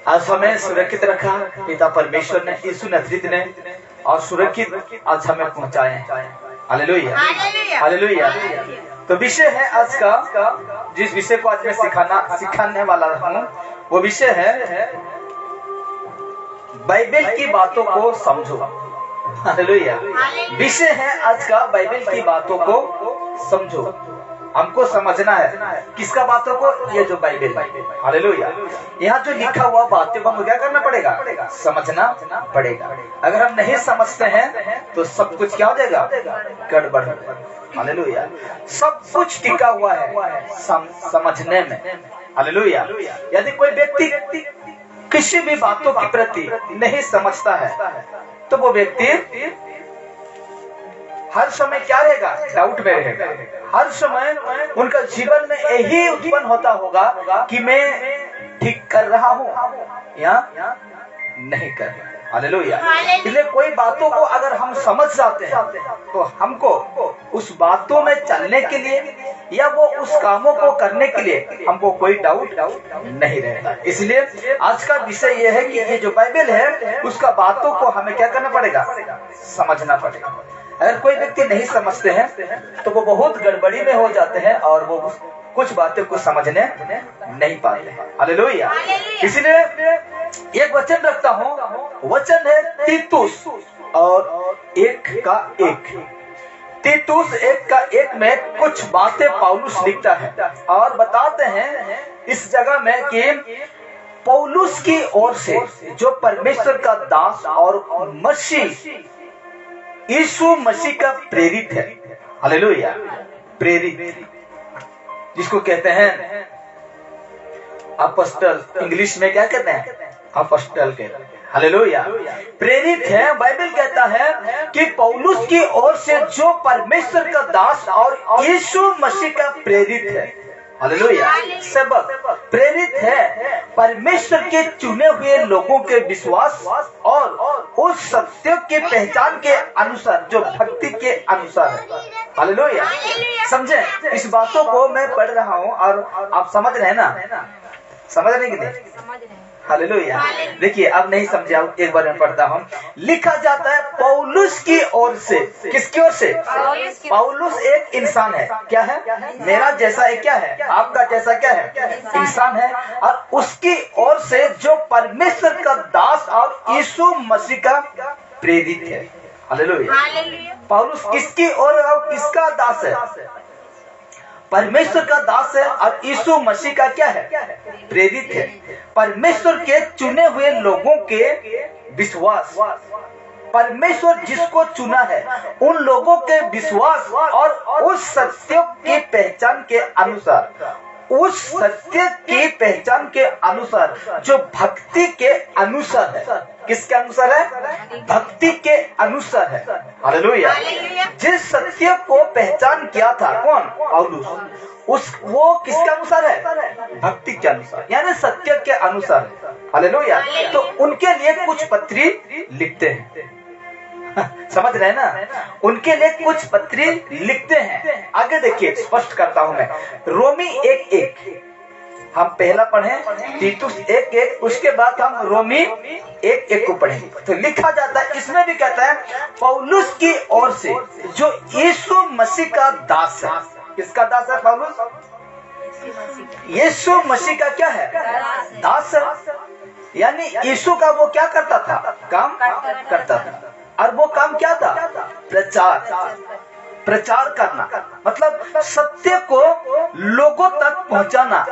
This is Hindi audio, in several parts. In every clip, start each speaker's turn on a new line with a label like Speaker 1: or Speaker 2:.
Speaker 1: आज हमें सुरक्षित रखा पिता परमेश्वर ने, यीशु नजरीत ने, और सुरक्षित आज हमें पहुंचाए। Hallelujah hallelujah. तो विषय है आज का, जिस विषय को आज मैं सिखाने वाला हूँ, वो विषय है बाइबल की बातों को समझो। हालेलुया। विषय है आज का बाइबल की बातों को समझो। हमको समझना है किसका बातों को? ये जो बाइबल। हालेलुया। यहाँ जो लिखा हुआ बातों को हमको क्या करना पड़ेगा? समझना पड़ेगा। अगर हम नहीं समझते हैं तो सब कुछ क्या हो जाएगा? गड़बड़। हालेलुया। सब कुछ टिका हुआ है समझने में। हालेलुया। यदि कोई व्यक्ति किसी भी बातों के प्रति नहीं समझता है तो वो व्यक्ति हर समय क्या रहेगा? डाउट में रहेगा। हर समय उनका जीवन में यही उत्पन्न होता होगा कि मैं ठीक कर रहा हूँ या नहीं कर रहा। हालेलुया। इसलिए कोई बातों को अगर हम समझ जाते हैं तो हमको उस बातों में चलने के लिए या वो उस कामों को करने के लिए हमको कोई डाउट नहीं रहता। इसलिए आज का विषय यह है कि ये जो बाइबल है उसका बातों को हमें क्या करना पड़ेगा? समझना पड़ेगा। अगर कोई व्यक्ति नहीं समझते हैं तो वो बहुत गड़बड़ी में हो जाते हैं और वो कुछ बातें को समझने नहीं पाते हैं। हालेलुया। इसलिए एक वचन रखता हूँ, वचन है तीतुस और 1:1। तीतुस 1:1 में कुछ बातें पौलुस लिखता है और बताते हैं इस जगह में कि पौलुस की ओर से जो परमेश्वर का दास और मसीह यीशु मसीह का प्रेरित है। हालेलुया। प्रेरित जिसको कहते हैं अपोस्टल, इंग्लिश में क्या कहते हैं? अपोस्टल कहते हैं। हालेलुया। प्रेरित है। बाइबल कहता है कि पौलुस की ओर से जो परमेश्वर का दास और यीशु मसीह का प्रेरित है। हालेलुया। सबक प्रेरित है परमेश्वर के चुने हुए लोगों के विश्वास और उस सत्य के पहचान के अनुसार जो भक्ति के अनुसार है। हालेलुया। समझे? इस बातों को मैं पढ़ रहा हूँ और आप समझ रहे हैं ना? समझ रहे कि नहीं? हालेलुया। देखिए अब नहीं समझा, एक बार मैं पढ़ता हूँ। लिखा जाता है पौलुस की ओर से। किसकी ओर से? पौलुस एक इंसान है। क्या है? मेरा जैसा एक क्या है? आपका जैसा क्या है? इंसान है। और उसकी ओर से जो परमेश्वर का दास और यीशु मसीह का प्रेरित है। हालेलुया। पौलुस किसकी ओर और किसका दास है? परमेश्वर का दास है और यीशु मसीह का क्या है? प्रेरित है। परमेश्वर के चुने हुए लोगों के विश्वास, परमेश्वर जिसको चुना है उन लोगों के विश्वास और उस सत्य की पहचान के अनुसार, उस सत्य की पहचान के अनुसार जो भक्ति के अनुसार है। किसके अनुसार है? भक्ति के अनुसार है। हालेलुया। जिस सत्य को पहचान किया था कौन? पौलुस। वो किसके अनुसार है? भक्ति के अनुसार, यानी सत्य के अनुसार। हालेलुया। तो उनके लिए कुछ पत्री लिखते हैं। समझ रहे हैं ना? उनके लिए कुछ पत्री लिखते हैं। आगे देखिए, स्पष्ट करता हूं मैं। रोमी 1:1 हम पहला पढ़े, तीतुस 1:1, उसके बाद हम रोमी 1:1 को पढ़ेंगे। तो लिखा जाता है, इसमें भी कहता है पौलुस की ओर से जो यीशु मसीह का दास है। किसका दास है पौलुस? यीशु मसीह का क्या है? दास है। यानी यीशु का वो क्या करता था? काम करता था। और वो काम क्या था? प्रचार करना, मतलब सत्य को लोगों तक पहुंचाना,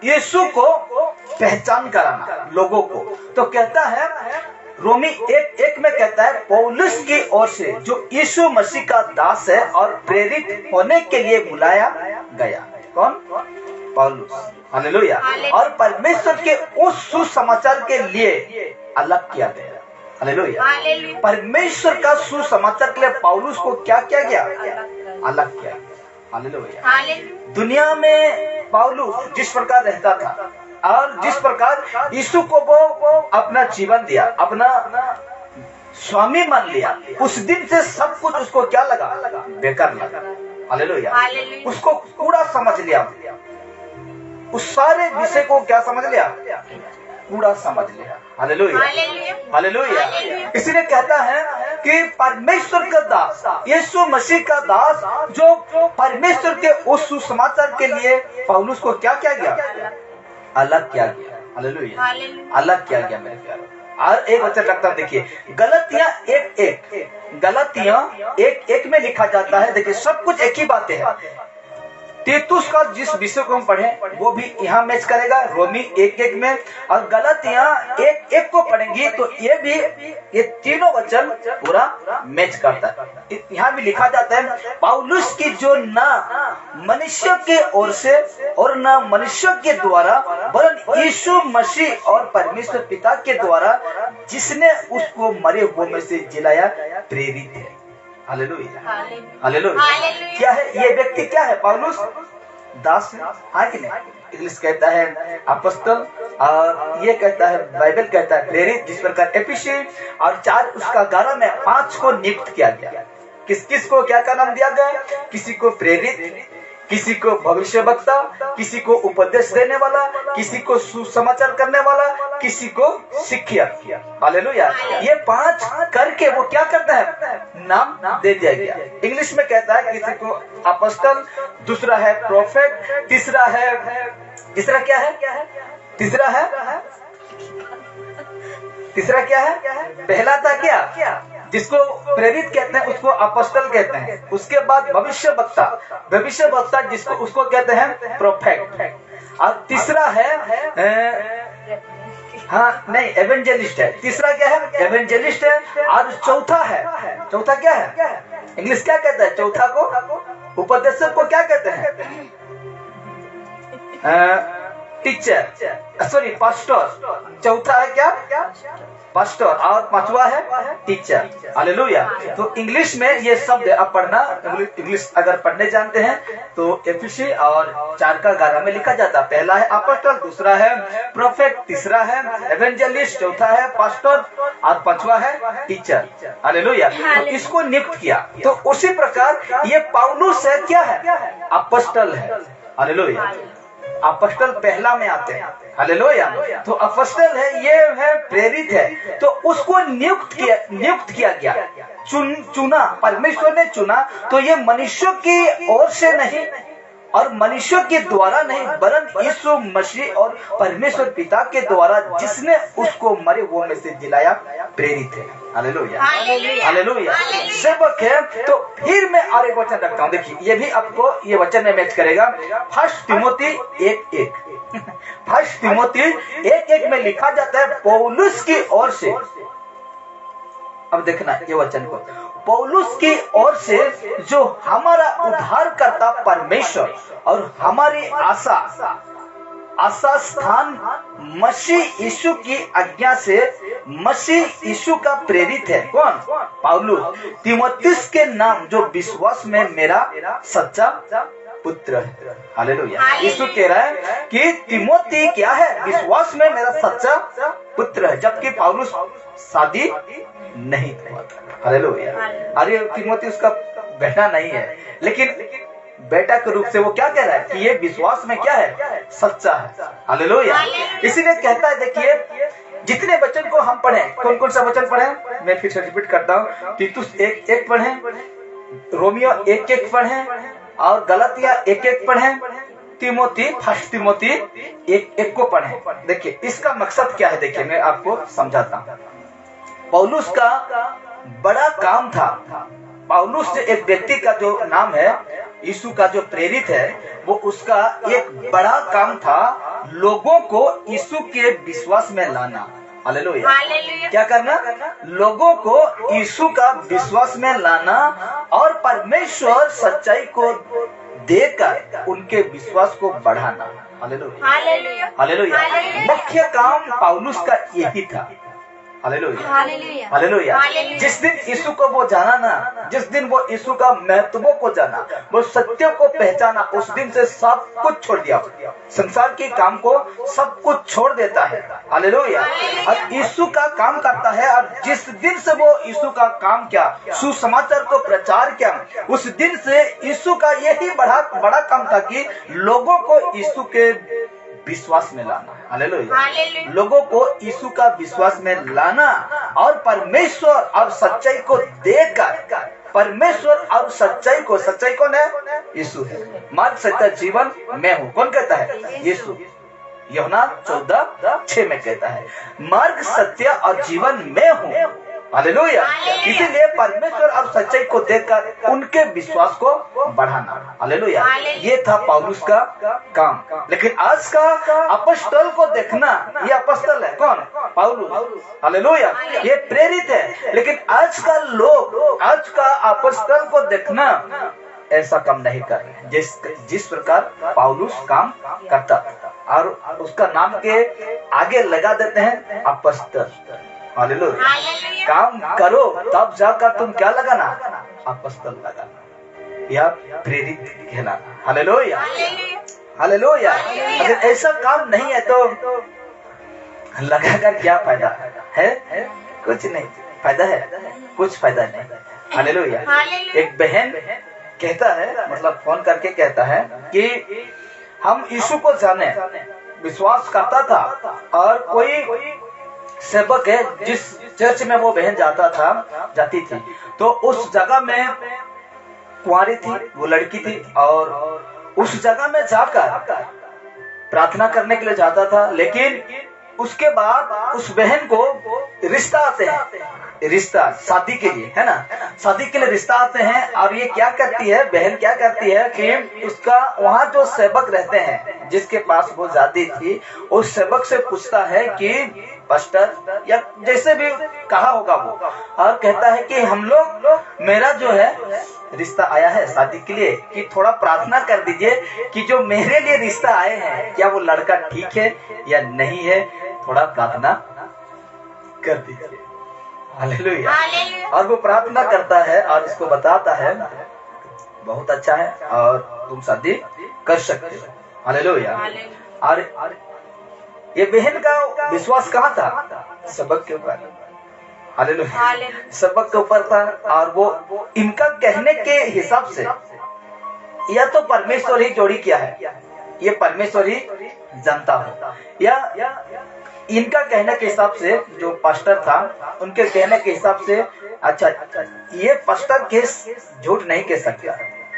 Speaker 1: यीशु को पहचान कराना लोगों को। तो कहता है रोमी 1:1 में कहता है पौलुस की ओर से जो यीशु मसीह का दास है और प्रेरित होने के लिए बुलाया गया। कौन? पौलुस। हालेलुया। और परमेश्वर के उस सुसमाचार के लिए अलग किया गया। हालेलुया। परमेश्वर का सुसमाचार के लिए पौलुस को क्या किया गया? अलग किया। हालेलुया। दुनिया में पौलुस जिस प्रकार रहता था और जिस प्रकार यीशु को वो अपना जीवन दिया, अपना स्वामी मान लिया, उस दिन से सब कुछ उसको क्या लगा? बेकार लगा। हालेलुया। उसको पूरा समझ लिया, उस सारे विषय को क्या समझ लिया? कूड़ा समझ ले। Hallelujah, hallelujah. इसलिए कहता है कि परमेश्वर का दास, यीशु मसीह का दास, जो परमेश्वर के उस सुसमाचार के लिए पौलुस को क्या किया गया, अलग किया गया। हालेलुया, अलग किया गया मेरे प्यारे। और एक वचन रखता, देखिए गलतियां 1:1, गलतियां 1:1 में लिखा जाता है। देखिए सब कुछ एक ही बात है। तीतुस का जिस विषय को हम पढ़े वो भी यहाँ मैच करेगा, रोमी 1:1 में, और गलतियां 1:1 को पढ़ेंगी तो ये भी, ये तीनों वचन पूरा मैच करता है। यहाँ भी लिखा जाता है पौलुस की जो ना मनुष्य के ओर से और ना मनुष्य के द्वारा, वरन यीशु मसीह और परमेश्वर पिता के द्वारा जिसने उसको मरे हुए में से जिलाया प्रेरित है। Hallelujah, hallelujah. क्या है ये व्यक्ति, क्या है पौलुस? दास है, हाँ कि नहीं? इंग्लिश कहता है अपोस्टल, और ये कहता है, बाइबल कहता है प्रेरित। जिस प्रकार एफिसी और 4 उसका 11 में 5 को नियुक्त किया गया। किस किस को क्या का नाम दिया गया? किसी को प्रेरित, किसी को भविष्यवक्ता, किसी को उपदेश देने वाला, किसी को सुसमाचार करने वाला, किसी को शिक्षक। हालेलुया। ये 5 करके वो क्या करता है, नाम दे दिया गया। इंग्लिश में कहता है किसी को अपोस्टल, दूसरा है प्रोफेट, तीसरा क्या है, तीसरा क्या है, पहला था क्या, जिसको प्रेरित कहते हैं उसको अपोस्टल कहते हैं। उसके बाद भविष्यवक्ता जिसको उसको कहते हैं प्रोफेट, और तीसरा है एवेंजलिस्ट है। तीसरा क्या है, एवेंजलिस्ट है। और चौथा क्या है, इंग्लिश क्या कहता है चौथा को? उपदेशक को क्या कहते हैं? Teacher, sorry pastor. चौथा है क्या, पास्टर, और 5वां है टीचर। हालेलुया। तो इंग्लिश में ये शब्द आप पढ़ना, इंग्लिश अगर पढ़ने जानते हैं तो एफिसी और 4 का 11 में लिखा जाता है। पहला है अपोस्टल, दूसरा है प्रोफेट, तीसरा है एवेंजलिस्ट, चौथा है पास्टर, और 5वां है टीचर। हालेलुया। तो इसको नियुक्त किया। तो उसी प्रकार ये पौलुस है, क्या है, अपोस्टल है। हालेलुया। अपोस्टल पहला में आते हैं। हालेलुया। तो अपोस्टल है, ये है प्रेरित है। तो उसको नियुक्त किया गया, चुना, परमेश्वर ने चुना। तो ये मनुष्यों की ओर से नहीं और मनुष्यों के द्वारा नहीं, वरन यीशु मसीह और परमेश्वर पिता के द्वारा जिसने उसको मरे हुए में से जिलाया प्रेरित है। Hallelujah, hallelujah. सेवक है। तो फिर मैं और एक वचन रखता हूँ, देखिए ये भी आपको ये वचन में मैच करेगा। 1 तीमुथी 1:1 1 तीमुथी 1:1 में लिखा जाता है पौलुस की ओर से। अब देखना ये वचन को, पौलुस की ओर से जो हमारा उद्धार करता परमेश्वर और हमारी आशा स्थान मसीह यीशु की आज्ञा से मसीह यीशु का प्रेरित है। कौन? पौलुस। तीमुथियुस के नाम जो विश्वास में मेरा सच्चा पुत्र है। हालेलुया। यीशु कह रहा है कि तीमुथी क्या है, विश्वास में मेरा सच्चा पुत्र है, जबकि पौलुस शादी नहीं हुआ था। हालेलुया। अरे तीमुथी उसका बेटा नहीं है, लेकिन बेटा के रूप से वो क्या कह रहा है कि ये विश्वास में क्या है, सच्चा है। हालेलुया। इसीलिए कहता है, देखिए जितने वचन को हम पढ़े, कौन कौन सा वचन पढ़े, मैं फिर से रिपीट करता हूँ। तीतुस 1:1 पढ़े, रोमियो 1:1 पढ़े, और गलतियां 1:1 पढ़े, तीमुथी 1 तीमुथी 1:1 को पढ़े। देखिए इसका मकसद क्या है, देखिए मैं आपको समझाता हूँ। पौलुस का बड़ा काम था। पौलुस से एक व्यक्ति का जो नाम है यीशु का जो प्रेरित है, वो उसका एक बड़ा काम था लोगों को यीशु के विश्वास में लाना। हालेलुया। क्या करना? लोगों को यीशु का विश्वास में लाना और परमेश्वर सच्चाई को देकर उनके विश्वास को बढ़ाना। Hallelujah, hallelujah. मुख्य काम पौलुस का यही था। Hallelujah, hallelujah. जिस दिन यीशु को वो जाना ना, जिस दिन वो यीशु का महत्व को जाना, वो सत्य को पहचाना, उस दिन से सब कुछ छोड़ दिया। संसार के काम को सब कुछ छोड़ देता है। हालेलुया। और यीशु का काम करता है। और जिस दिन से वो यीशु का काम किया, सुसमाचार को प्रचार किया, उस दिन से यीशु का यही बड़ा काम था कि लोगों को यीशु के विश्वास में लाना। हालेलुया। लोगों को यीशु का विश्वास में लाना और परमेश्वर और सच्चाई को देखकर, परमेश्वर और सच्चाई कौन है? यीशु है। मार्ग सत्य जीवन मैं हूँ, कौन कहता है? यीशु। यूहन्ना 14:6 में कहता है मार्ग सत्य और जीवन मैं हूँ। हालेलुया। इसीलिए परमेश्वर और सच्चाई को देखकर उनके विश्वास को बढ़ाना। हालेलुया। ये था पौलुस का काम। लेकिन आज का अपॉस्टल को देखना, ये अपॉस्टल है कौन? पौलुस। हालेलुया। ये प्रेरित है। लेकिन आज का लोग, आज का अपॉस्टल को देखना ऐसा काम नहीं कर रहे जिस प्रकार पौलुस काम करता था, और उसका नाम के आगे लगा देते हैं अपॉस्टल। हालेलुया। काम करो तब जाकर तुम क्या लगाना? अपॉस्टल लगाना या प्रेरित कहलाना। हालेलुया। हालेलुया। अगर ऐसा काम नहीं है तो लगाकर क्या फायदा है? कुछ नहीं फायदा है, कुछ फायदा नहीं। हालेलुया। एक बहन कहता है, मतलब फोन करके कहता है कि हम यीशु को जाने, विश्वास करता था, और कोई सेवक है जिस चर्च में वो बहन जाती थी, तो उस जगह में कुंवारी थी, वो लड़की थी, और उस जगह में जाकर प्रार्थना करने के लिए जाता था। लेकिन उसके बाद उस बहन को रिश्ता आते हैं, रिश्ता शादी के लिए, है ना, शादी के लिए रिश्ता आते हैं। और ये क्या करती है, बहन क्या करती है कि उसका वहाँ जो सेवक रहते हैं जिसके पास वो जाती थी, उस सेवक से पूछता है कि पास्टर या जैसे भी कहा होगा वो, और कहता है कि हम लोग, मेरा जो है रिश्ता आया है शादी के लिए, कि थोड़ा प्रार्थना कर दीजिए कि जो मेरे लिए रिश्ता आए हैं क्या वो लड़का ठीक है या नहीं है, थोड़ा प्रार्थना कर दीजिए। हालेलुया। और वो प्रार्थना करता है और इसको बताता है बहुत अच्छा है और तुम शादी कर सकते हो। हालेलुया। और ये बहन का विश्वास कहाँ था? सबक के ऊपर। हालेलुया। सबक के ऊपर था। और वो इनका कहने के हिसाब से, या तो परमेश्वर ही जोड़ी किया है, ये परमेश्वर ही जानता हो, या इनका कहने के हिसाब से, जो पास्टर था उनके कहने के हिसाब से, अच्छा ये पास्टर केस झूठ नहीं कह सकता।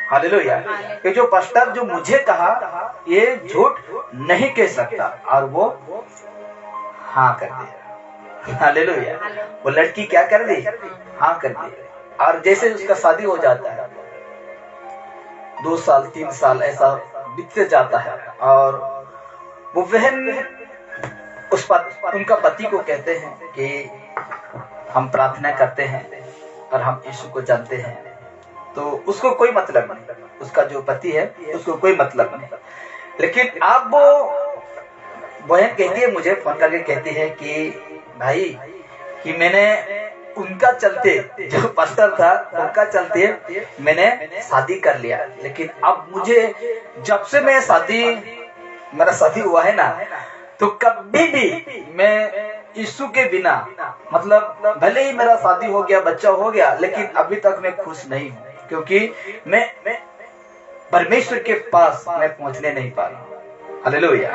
Speaker 1: हालेलुया। ये जो पास्टर जो मुझे कहा ये झूठ नहीं कह सकता, और वो हाँ कर दिया। हालेलुया। वो लड़की क्या कर दी? हाँ कर दी। और जैसे उसका शादी हो जाता है, 2 साल 3 साल ऐसा बीतते जाता है, और वो बहन उनका पति को कहते हैं कि हम प्रार्थना करते हैं और हम यीशु को जानते हैं। तो उसको कोई मतलब नहीं, उसका जो पति है उसको कोई मतलब नहीं। लेकिन अब वो बहन कहती है, मुझे फोन करके कहती है कि भाई कि मैंने उनका चलते, जो पास्टर था उनका चलते मैंने शादी कर लिया, लेकिन अब मुझे जब से मेरा शादी हुआ है ना, तो कभी भी मैं यीशु के बिना, मतलब भले ही मेरा शादी हो गया, बच्चा हो गया, लेकिन अभी तक मैं खुश नहीं हूँ, क्योंकि मैं परमेश्वर के पास मैं पहुंचने नहीं पा रहा। हालेलुया।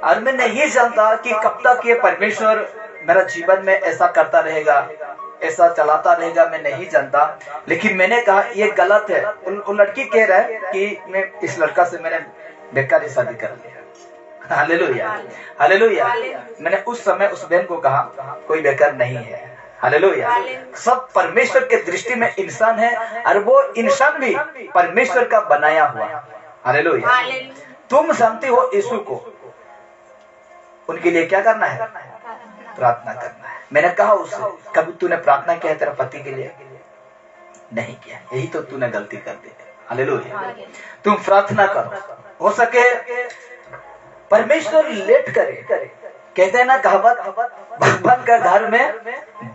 Speaker 1: और मैं नहीं जानता कि कब तक ये परमेश्वर मेरा जीवन में ऐसा करता रहेगा, ऐसा चलाता रहेगा, मैं नहीं जानता। लेकिन मैंने कहा ये गलत है। उन लड़की कह रहा है कि मैं इस लड़का से मैंने बेकार शादी कर लिया। हालेलुया। हालेलुया। मैंने उस समय उस बहन को कहा कोई बेकार नहीं है। हालेलुया। सब परमेश्वर के दृष्टि में इंसान है, और वो इंसान भी परमेश्वर का बनाया हुआ। हालेलुया। तुम जानते हो यीशु को, उनके लिए क्या करना है? प्रार्थना करना है। मैंने कहा उससे, कभी तूने प्रार्थना किया है तेरे पति के लिए? नहीं किया। यही तो तूने गलती कर दी। हालेलुया। तुम प्रार्थना करो, हो सके परमेश्वर लेट करे। कहते हैं ना कहावत, भगवान का घर में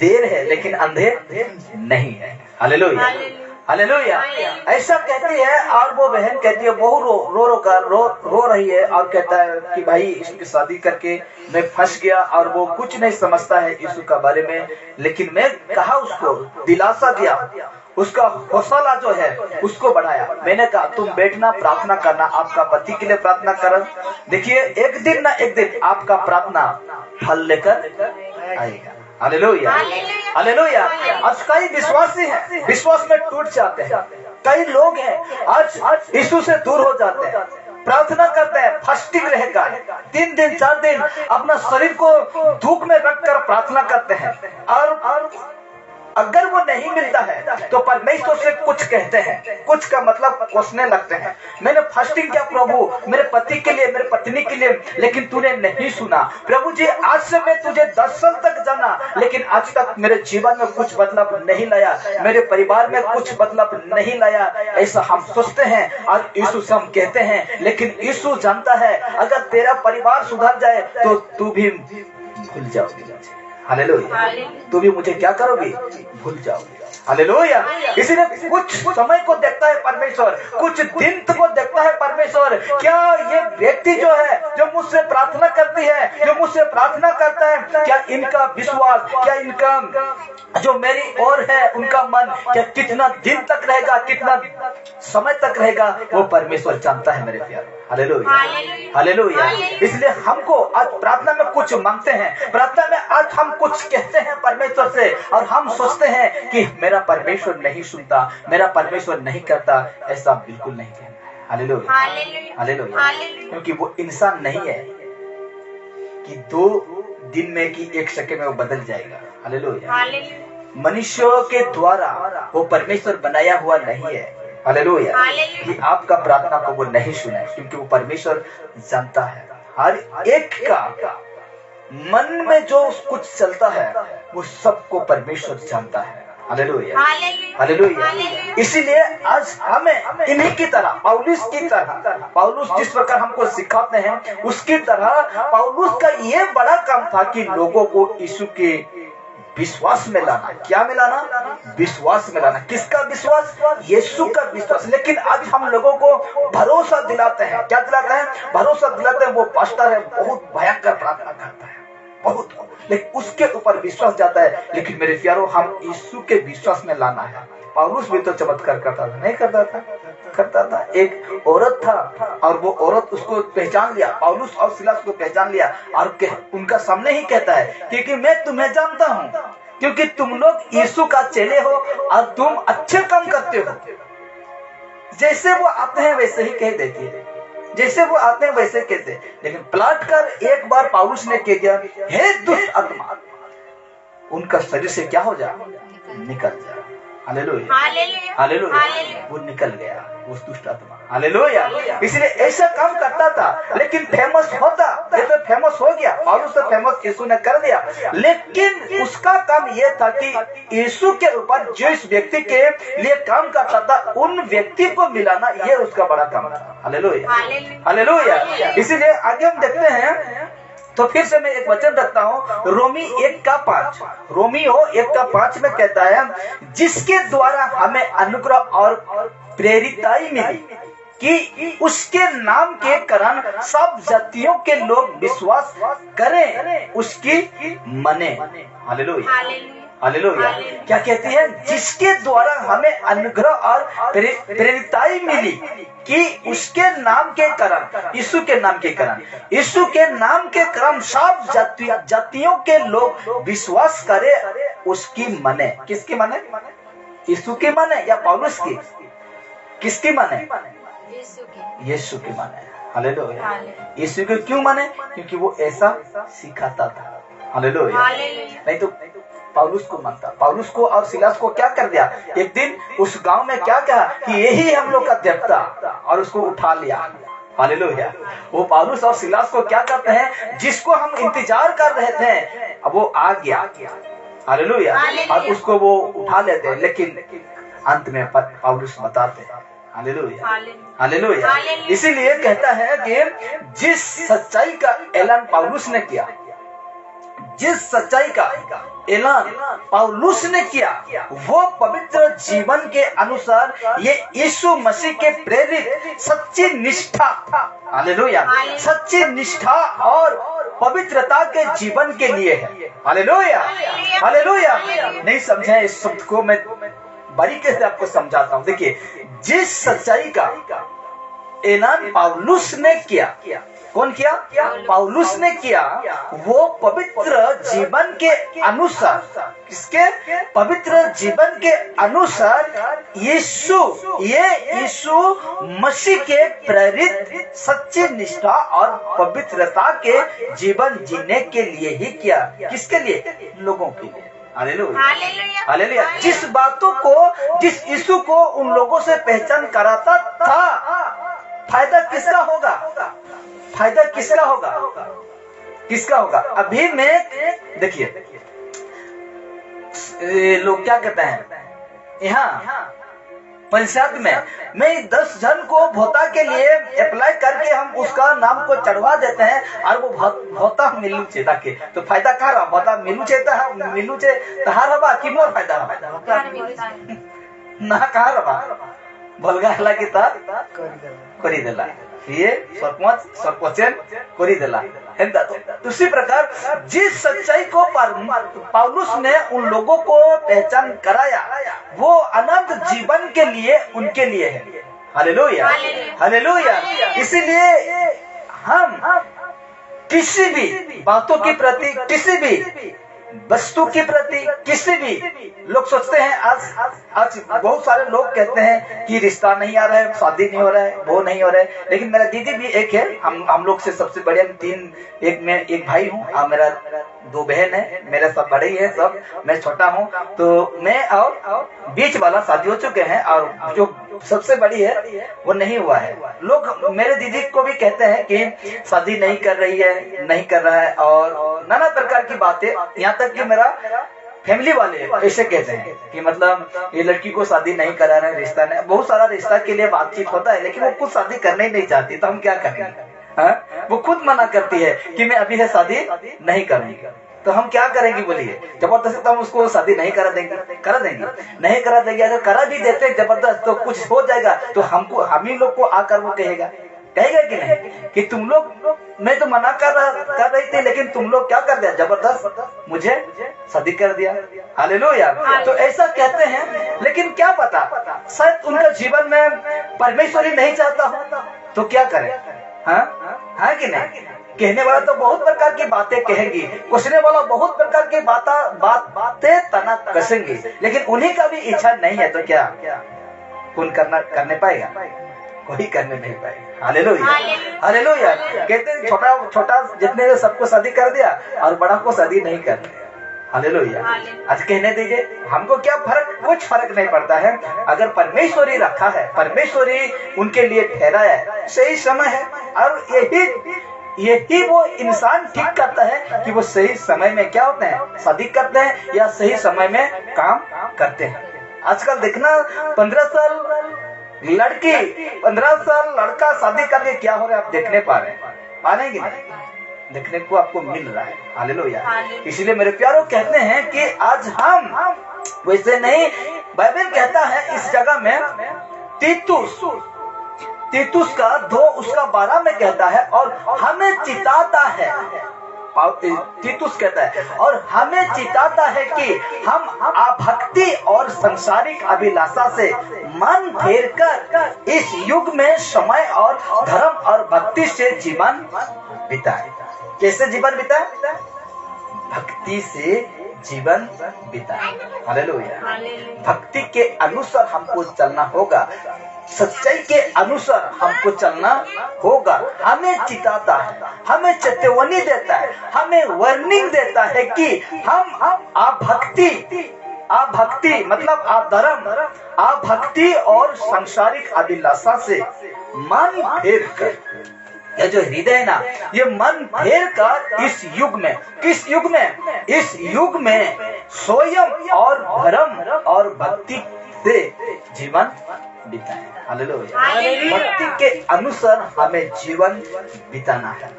Speaker 1: देर है लेकिन अंधेर नहीं है। हालेलुया। हालेलुया। ऐसा कहती है। और वो बहन कहती है, बहुत रो रही है, और कहता है कि भाई इसकी शादी करके मैं फंस गया, और वो कुछ नहीं समझता है यीशु का बारे में। लेकिन मैं कहा उसको, दिलासा दिया, उसका हौसला जो है उसको बढ़ाया। मैंने कहा तुम बैठना, प्रार्थना करना, आपका पति के लिए प्रार्थना करो। देखिए एक दिन ना एक दिन आपका प्रार्थना फल लेकर आएगा। Hallelujah, hallelujah. आज कई विश्वासी हैं, विश्वास में टूट जाते हैं। कई लोग हैं आज यीशु से दूर हो जाते हैं। प्रार्थना करते हैं, फास्टिंग रहकर 3 दिन 4 दिन अपना शरीर को धूप में रखकर प्रार्थना करते हैं, और अगर वो नहीं मिलता है तो परमेश्वर से कुछ कहते हैं, कुछ का मतलब कोसने लगते हैं। मैंने फास्टिंग किया प्रभु मेरे पति के लिए, मेरे पत्नी के लिए, लेकिन तूने नहीं सुना। प्रभु जी आज से मैं तुझे 10 साल तक जाना, लेकिन आज तक मेरे जीवन में कुछ बदलाव नहीं लाया, मेरे परिवार में कुछ बदलाव नहीं लाया। ऐसा हम सोचते हैं और यीशु से हम कहते हैं, लेकिन यीशु जानता है अगर तेरा परिवार सुधर जाए तो तू भी भूल जाओगी। हालेलुया, तू भी मुझे क्या करोगी, भूल जाओगे। हालेलुया। इसीलिए कुछ समय को देखता है परमेश्वर, कुछ दिन को देखता है परमेश्वर। क्या ये व्यक्ति जो है, जो मुझसे प्रार्थना करती है, जो मुझसे प्रार्थना करता है, क्या इनका विश्वास, क्या इनका जो मेरी ओर है उनका मन क्या कितना दिन तक रहेगा, कितना समय तक रहेगा, वो परमेश्वर जानता है मेरे प्यारे। Hallelujah, hallelujah. इसलिए हमको आज प्रार्थना में कुछ मांगते हैं, प्रार्थना में आज हम कुछ कहते हैं परमेश्वर से, और हम सोचते हैं कि मेरा परमेश्वर नहीं सुनता, मेरा परमेश्वर नहीं करता। ऐसा बिल्कुल नहीं कहना है। Hallelujah, hallelujah. क्योंकि वो इंसान नहीं है कि 2 दिन में कि 1 सेकंड में वो बदल जाएगा। हालेलुया। मनुष्यों के द्वारा वो परमेश्वर बनाया हुआ नहीं है। हालेलुया। कि आपका प्रार्थना को वो नहीं सुना है, क्योंकि वो परमेश्वर जानता है हर एक का मन में जो कुछ चलता है, वो सबको परमेश्वर जानता है। Hallelujah, hallelujah. इसीलिए आज हमें इन्हीं की तरह, पौलुस की तरह, पौलुस जिस प्रकार हमको सिखाते हैं उसकी तरह, पौलुस का ये बड़ा काम था कि लोगों को यीशु के विश्वास में लाना। क्या में लाना? विश्वास में लाना। किसका विश्वास? यीशु का विश्वास। लेकिन आज हम लोगों को भरोसा दिलाते हैं। क्या दिलाते हैं? भरोसा दिलाते हैं वो पास्टर है, बहुत भयंकर प्रार्थना करता है, बहुत, लेकिन उसके ऊपर विश्वास जाता है। लेकिन मेरे प्यारों, हम यीशु के विश्वास में लाना है। पौलुस भी तो चमत्कार करता था, नहीं करता था? करता था। एक औरत था और वो औरत उसको पहचान लिया, पौलुस और सिलास को पहचान लिया, और उनका सामने ही कहता है क्योंकि मैं तुम्हें जानता हूँ, क्योंकि तुम लोग यीशु का चेले हो और तुम अच्छे काम करते हो। जैसे वो आते हैं वैसे ही कह देती है, जैसे वो आते हैं वैसे कहते। लेकिन पलट कर एक बार पौलुस ने कह दिया, हे दुष्ट आत्मा, उनका शरीर से क्या हो जा? निकल जा। Hallelujah, hallelujah. वो निकल गया उस दुष्ट आत्मा। हालेलुया। इसलिए ऐसा काम करता था, लेकिन फेमस होता, ये तो फेमस हो गया, पौलुस तो फेमस यीशु ने कर दिया। लेकिन उसका काम ये था कि यीशु के ऊपर जो इस व्यक्ति के लिए काम करता था, उन व्यक्ति को मिलाना, ये उसका बड़ा काम था। Hallelujah, hallelujah. इसीलिए आगे हम देखते हैं, तो फिर से मैं एक वचन रखता हूँ, रोमी 1:5, रोमियो 1:5 में कहता है, जिसके द्वारा हमें अनुग्रह और प्रेरिताई मिली कि उसके नाम के कारण सब जातियों के लोग विश्वास करें, उसकी मने। Hallelujah, hallelujah. क्या कहती है? जिसके द्वारा हमें अनुग्रह और प्रेरिताई मिली कि उसके नाम के कारण, यीशु के नाम के कारण, यीशु के नाम के कारण सब जातियों के लोग विश्वास करे, उसकी मने। किसकी मने? यीशु की मने या पौलुस की? किसकी मने? यीशु की मने। हालेलुया। यीशु के क्यों मने? क्योंकि वो ऐसा सिखाता था। हालेलुया। नहीं तो पौलुस को मानता। पौलुस को और सिलास को क्या कर दिया? एक दिन उस गांव में क्या कहा कि यही हम लोग का देवता, और उसको उठा लिया। हालेलुया। वो पौलुस और सिलास को क्या करते हैं? जिसको हम इंतजार कर रहे थे, अब वो आ गया। हालेलुया। और उसको वो उठा लेते हैं, लेकिन अंत में पौलुस बताते हैं। Hallelujah, hallelujah. इसीलिए कहता है कि जिस सच्चाई का ऐलान पौलुस ने किया, जिस सच्चाई का ऐलान पौलुस ने किया, वो पवित्र जीवन के अनुसार ये यीशु मसीह के प्रेरित सच्ची निष्ठा, हालेलुया, सच्ची निष्ठा और पवित्रता के जीवन के लिए है। Hallelujah, hallelujah. नहीं समझे इस शब्द को? मैं बारीकी से आपको समझाता हूं। देखिए, जिस सच्चाई का ऐलान पौलुस ने किया, कौन किया? पौलुस ने किया। वो पवित्र जीवन के अनुसार, किसके? पवित्र जीवन के अनुसार यीशु मसीह के प्रेरित सच्ची निष्ठा और पवित्रता के जीवन जीने के लिए ही किया। किसके लिए? लोगों के लिए। Hallelujah, hallelujah. जिस बातों को, जिस यीशु को उन लोगों से पहचान कराता था, फायदा किसका होगा? फायदा किसका होगा? किसका होगा? अभी में देखिए, लोग क्या कहते हैं यहाँ पंचायत में, मैं 10 जन को भोता के लिए अप्लाई करके हम उसका नाम को चढ़वा देते हैं और वो भोता मिलू चेता के, तो फायदा कहाँ रहा? भोता मिलू चेता तहार रहा कि मोर फायदा ना कहाँ रहा? भलगा हला की करी देला, ये सरपंचन करी देला। उसी प्रकार जिस सच्चाई को पौलुस ने उन लोगों को पहचान कराया, वो अनंत जीवन के लिए, उनके लिए है। Hallelujah, hallelujah. इसीलिए हम किसी भी बातों के प्रति, किसी भी वस्तु के प्रति, किसी भी, लोग सोचते हैं आज बहुत सारे लोग कहते हैं कि रिश्ता नहीं आ रहा है, शादी नहीं हो रहा है, वो नहीं हो रहा है। लेकिन मेरा दीदी भी एक है, हम लोग से सबसे बड़े हम 3, एक भाई हूँ और मेरा 2 बहन है, मेरे सब बड़े ही है सब, मैं छोटा हूँ। तो मैं और बीच वाला शादी हो चुके हैं और जो सबसे बड़ी है वो नहीं हुआ है। लोग मेरे दीदी को भी कहते हैं कि शादी नहीं कर रही है, नहीं कर रहा है, और नाना प्रकार की बातें, यहाँ तक कि मेरा फैमिली वाले ऐसे कहते हैं कि मतलब ये लड़की को शादी नहीं करा रहे, रिश्ता नहीं। बहुत सारा रिश्ता के लिए बातचीत होता है, लेकिन वो खुद शादी करने ही नहीं चाहती, तो हम क्या करेंगे? वो खुद मना करती है कि मैं अभी है शादी नहीं करूंगी, तो हम क्या करेंगे? बोलिए, जबरदस्ती तो हम उसको शादी नहीं करा देंगे, नहीं करा देंगे। अगर करा भी देते जबरदस्त तो कुछ हो जाएगा, तो हमको, हम ही लोग को आकर वो कहेगा कि नहीं कि तुम लोग, मैं तो मना कर रही थी, लेकिन तुम लोग क्या कर दिया? जबरदस्त मुझे शादी कर दिया। हालेलुया। तो ऐसा कहते हैं, लेकिन क्या पता शायद उनका जीवन में परमेश्वर ही नहीं चाहता हो, तो क्या करें? हाँ कि नहीं? कहने वाला तो बहुत प्रकार की बातें कहेंगी, पूछने वाला बहुत प्रकार की बातें तना कसेंगे, लेकिन उन्हीं का भी इच्छा नहीं है, तो क्या कौन करने पाएगा? कोई करने नहीं पाएगा। Hallelujah, hallelujah. कहते हैं छोटा जितने सबको शादी कर दिया और बड़ा को शादी नहीं कर दिया। हालेलुया। आज कहने दीजिए, हमको क्या फर्क? कुछ फर्क नहीं पड़ता है। अगर परमेश्वर ही रखा है, परमेश्वर ही उनके लिए ठहराया है, सही समय है, और यही वो इंसान ठीक करता है कि वो सही समय में क्या होते हैं? शादी करते हैं या सही समय में काम करते हैं। आजकल देखना 15 साल लड़की, 15 साल लड़का शादी करके क्या हो रहा है आप देखने पा रहे हैं कि नहीं? देखने को आपको मिल रहा है। हालेलुया। इसलिए मेरे प्यारों कहते हैं कि आज हम वैसे नहीं, बाइबल कहता है इस जगह में, तीतुस का 2:12 में कहता है, और हमें चिताता है, तीतुस कहता है, और हमें चिताता है कि हम अभक्ति और संसारिक अभिलाषा से मन फेर कर इस युग में समय और धर्म और भक्ति से जीवन बिताए। कैसे जीवन बिताए? भक्ति से जीवन बिताए। हालेलुया। भक्ति के अनुसार हमको चलना होगा, सच्चाई के अनुसार हमको चलना होगा। हमें चिताता है, हमें चेतावनी देता है, हमें वार्निंग देता है कि हम अभक्ति मतलब अधर्म, अभक्ति और सांसारिक अभिलाषा से मन फेर कर, यह जो हृदय ना, ये मन फेर कर इस युग में, किस युग में? इस युग में स्वयं और धर्म और भक्ति से जीवन बिताए। हालेलुया। भक्ति के अनुसार हमें जीवन बिताना है।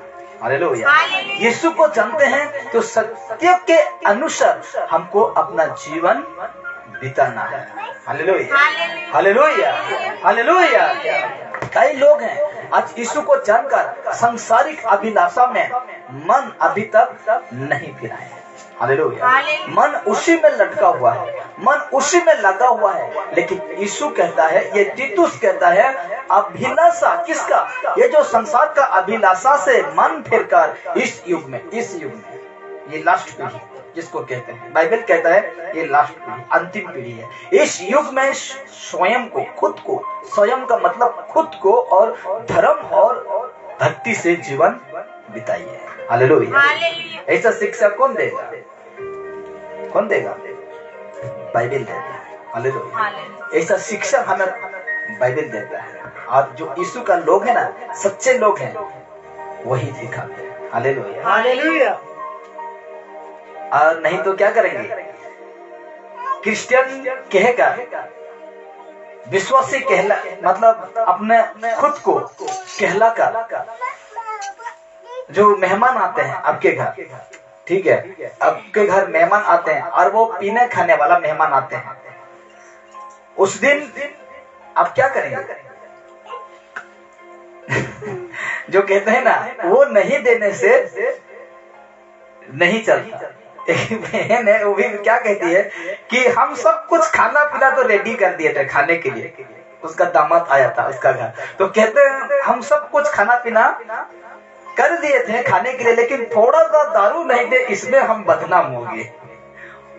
Speaker 1: हालेलुया। यीशु को जानते हैं तो सत्य के अनुसार हमको अपना जीवन बिताना है। Hallelujah, hallelujah, hallelujah. कई लोग हैं आज यीशु को जानकर सांसारिक अभिलाषा में मन अभी तक नहीं फिराए। हालेलुया। मन उसी में लटका हुआ है, मन उसी में लगा हुआ है। लेकिन यीशु कहता है, ये तीतुस कहता है, अभिलाषा किसका? ये जो संसार का अभिलाषा से मन फिरकर इस युग में ये लास्ट पीढ़ी जिसको कहते हैं, बाइबल कहता है ये लास्ट पीढ़ी, अंतिम पीढ़ी है। इस युग में स्वयं को, खुद को, स्वयं का मतलब खुद को और धर्म और भक्ति से जीवन बिताइए। हालेलुया। ऐसा शिक्षा कौन देगा? कौन देगा? बाइबल देता है। हालेलुया। ऐसा शिक्षा हमें बाइबल देता है, और जो यीशु का लोग है ना, सच्चे लोग हैं, वही सिखाते हैं। हालेलुया।
Speaker 2: हालेलुया।
Speaker 1: और नहीं तो क्या करेंगे? क्रिश्चियन कहेगा, विश्वासी कहला, मतलब अपने खुद को कहला का। जो मेहमान आते हैं आपके घर, ठीक है, आपके घर मेहमान आते हैं और वो पीने खाने वाला मेहमान आते हैं, उस दिन आप क्या करेंगे? जो कहते हैं ना, वो नहीं देने से नहीं चलता। एक बहन है, वो भी क्या कहती है कि हम सब कुछ खाना पीना तो रेडी कर दिए थे खाने के लिए, उसका दामाद आया था उसका घर, तो कहते हैं हम सब कुछ खाना पीना कर दिए थे खाने के लिए, लेकिन थोड़ा सा दारू नहीं दे, इसमें हम बदनाम हो गए।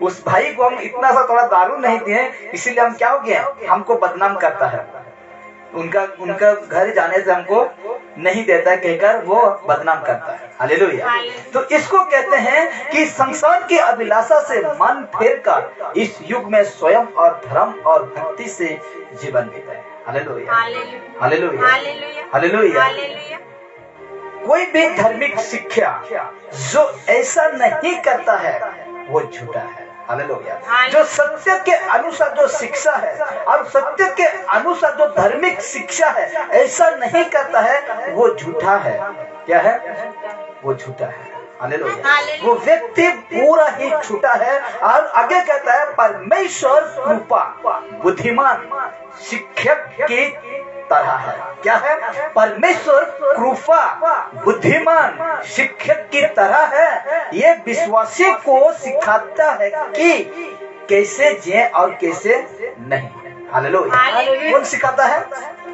Speaker 1: उस भाई को हम इतना सा थोड़ा दारू नहीं दिए, इसीलिए हम क्या हो गए, हमको बदनाम करता है, उनका घर जाने से हमको नहीं देता कहकर वो बदनाम करता है। हालेलुया। तो इसको कहते हैं कि संसार की अभिलाषा से मन फेरकर इस युग में स्वयं और धर्म और भक्ति से जीवन बिताए। हालेलुया। हालेलुया। हालेलुया। कोई भी धार्मिक शिक्षा जो ऐसा नहीं करता है वो झूठा है। हालेलुया। जो सत्य के अनुसार जो शिक्षा है और सत्य के अनुसार जो धार्मिक शिक्षा है ऐसा नहीं करता है वो झूठा है। क्या है? वो झूठा है। हालेलुया। वो व्यक्ति पूरा ही झूठा है। और आगे कहता है, परमेश्वर कृपा बुद्धिमान शिक्षक की तरह है। क्या है? परमेश्वर कृपा बुद्धिमान शिक्षक की तरह है। ये विश्वासी को सिखाता है कि कैसे जिए और कैसे नहीं। हालेलुया। कौन सिखाता है?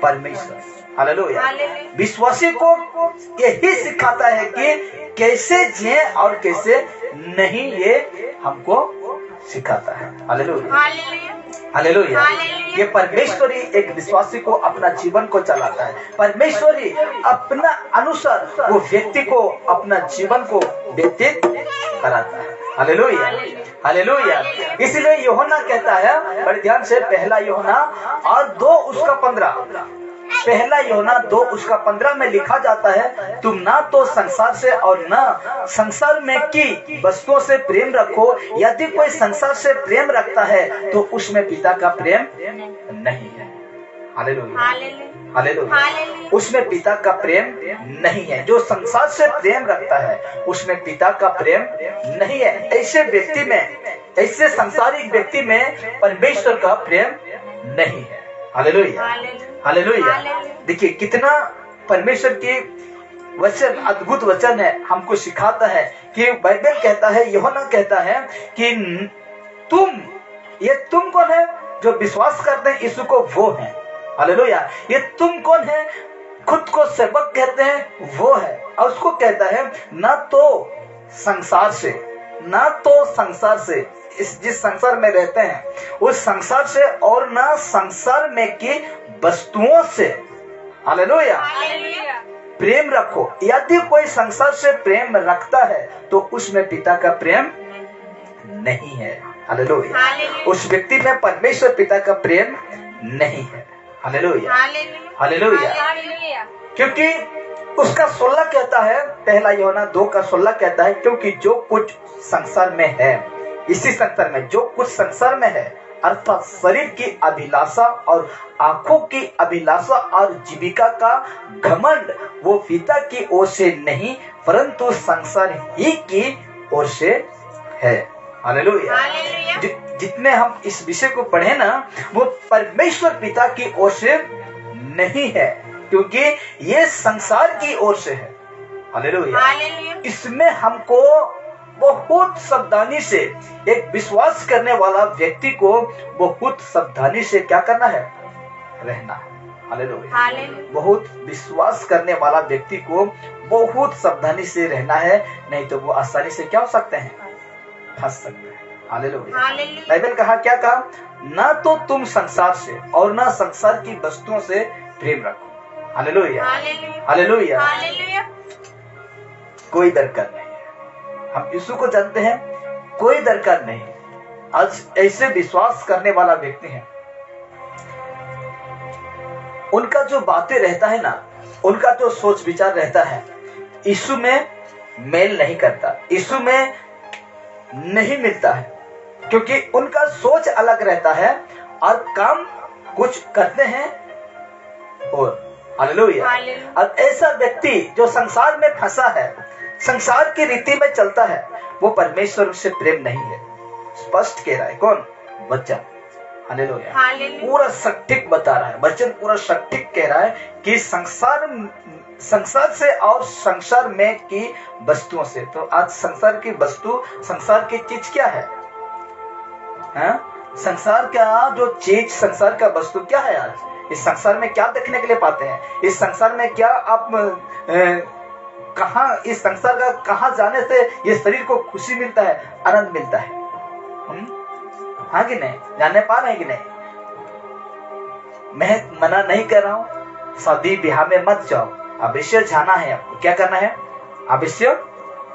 Speaker 1: परमेश्वर। हालेलुया। विश्वासी को यही सिखाता है कि कैसे जिए और कैसे नहीं, ये हमको सिखाता है। हालेलुया। हालेलुया। ये परमेश्वरी एक विश्वासी को अपना जीवन को चलाता है। परमेश्वरी अपना अनुसार वो व्यक्ति को अपना जीवन को व्यतीत कराता है। हालेलुया। हालेलुया। इसलिए यूहन्ना कहता है, बड़े ध्यान से, पहला यूहन्ना और 2:15, पहला यूहन्ना 2:15 में लिखा जाता है, तुम ना तो संसार से और ना संसार में की वस्तुओं से प्रेम रखो। यदि कोई संसार से प्रेम रखता है तो उसमें पिता का प्रेम नहीं है। हालेलुया। हालेलुया। उसमें पिता का प्रेम नहीं है। जो संसार से प्रेम रखता है उसमें पिता का प्रेम नहीं है। ऐसे व्यक्ति में, ऐसे संसारिक व्यक्ति में परमेश्वर का प्रेम नहीं है। हालेलुया। हालेलुया। देखिए कितना परमेश्वर के वचन अद्भुत वचन है, हमको सिखाता है कि बाइबल कहता है, यूहन्ना कहता है कि तुम कौन है? जो विश्वास करते हैं यीशु को, वो है। हालेलुया। ये तुम कौन है? खुद को सेवक कहते हैं, वो है। और उसको कहता है ना तो संसार से, ना तो संसार से, इस जिस संसार में रहते हैं उस संसार से, और ना संसार में की वस्तुओं से। हालेलुया। प्रेम रखो। यदि कोई संसार से प्रेम रखता है तो उसमें पिता का प्रेम नहीं है। हालेलुया। उस व्यक्ति में परमेश्वर पिता का प्रेम नहीं है। हालेलुया। हालेलुया। क्योंकि उसका 16 कहता है, पहला यूहन्ना 2:16 कहता है, क्योंकि जो कुछ संसार में है, इसी संसार में जो कुछ संसार में है, अर्थात शरीर की अभिलाषा और आंखों की अभिलाषा और जीविका का घमंड, वो पिता की ओर से नहीं परंतु संसार ही की ओर से है। हालेलुया। जितने हम इस विषय को पढ़े ना, वो परमेश्वर पिता की ओर से नहीं है, क्योंकि ये संसार की ओर से है। हालेलुया। इसमें हमको बहुत सावधानी से, एक विश्वास करने वाला व्यक्ति को बहुत सावधानी से क्या करना है? रहना है। हालेलुया। बहुत विश्वास करने वाला व्यक्ति को बहुत सावधानी से रहना है, नहीं तो वो आसानी से क्या हो सकते हैं? फंस सकते हैं। हालेलुया। बाइबल कहा, क्या कहा? ना तो तुम संसार से और ना संसार की वस्तुओं से प्रेम रखो। हालेलुया। हालेलुया। कोई दरकार नहीं है। हम यीशु को जानते हैं, कोई दरकार नहीं। आज ऐसे विश्वास करने वाला व्यक्ति है, उनका जो बातें रहता है ना, उनका जो सोच विचार रहता है, यीशु में मेल नहीं करता, यीशु में नहीं मिलता है, क्योंकि उनका सोच अलग रहता है और काम कुछ करते हैं और। हालेलुया। अब ऐसा व्यक्ति जो संसार में फंसा है, संसार की रीति में चलता है, वो परमेश्वर से प्रेम नहीं है। स्पष्ट कह रहा है कौन? वचन। हालेलुया। पूरा सटीक बता रहा है, वचन पूरा सटीक कह रहा है कि संसार से और संसार में की वस्तुओं से। तो आज संसार की वस्तु, संसार की चीज क्या है? संसार का जो चीज, संसार का वस्तु क्या है? आज इस संसार में क्या देखने के लिए पाते हैं? इस संसार में क्या आप कहाँ, इस संसार का कहाँ जाने से ये शरीर को खुशी मिलता है, आनंद मिलता है? हाँ कि नहीं? जानने पा रहे हैं कि नहीं? मैं मना नहीं कर रहा हूँ, शादी ब्याह में मत जाओ, अवश्य जाना है। आपको क्या करना है? अवश्य